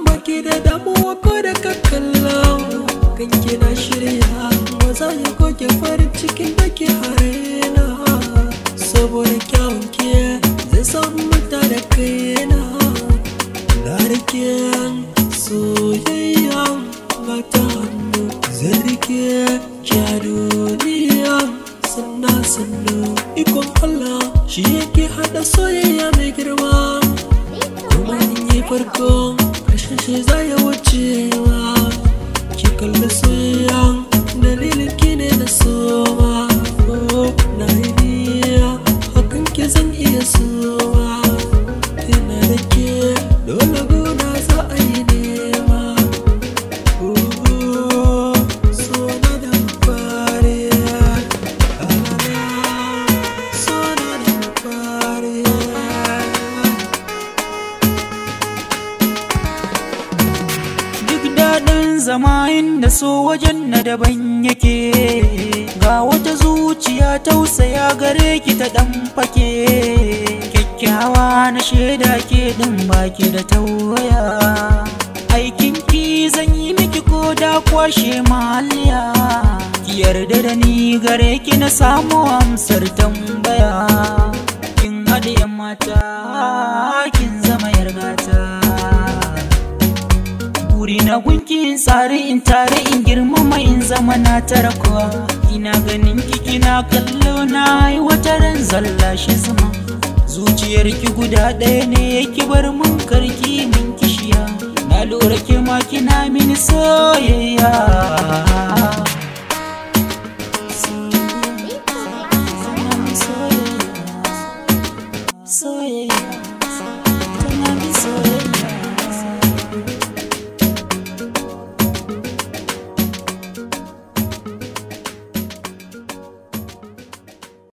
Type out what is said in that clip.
baki da damuwa ko da ka kalla kanki na shirya maza ya goge farin cikin da ke harena saboda kyawun ke zai samu mata da kaina na rike soyayya ga ta hannu zai rike kya duniya sannu ikon Allah shi yake hada soyayya mai girma kuma in yi farko ƙarshen shi za ya wucewa ki kalli soyayya dalilin ki ne na soma na yi niyya hakan ki zan iya soma ina da ke dole gona za a yi nema sona da fare sona da fare duk daɗin zama inda so wajen na daban yake ga wata zuciya tausaya gare ki ta ɗan fake kyakkyawa na shaida ke ɗin baki da tawaya aikin ki zan yi miki ko da kwashe mahalliya ki yarda da ni gare ki na samu amsar tambaya kin haɗe yan mata kin zama yargata buri na gunki in tsari in tare in girmama in zama na tarakuwa ina ganin ki kina kallo na wata ran zalla shi zama zuciyar ki guda ɗaya ne ki bar mun karki min kishiya na lura ke ma kina mini soyayya soyayya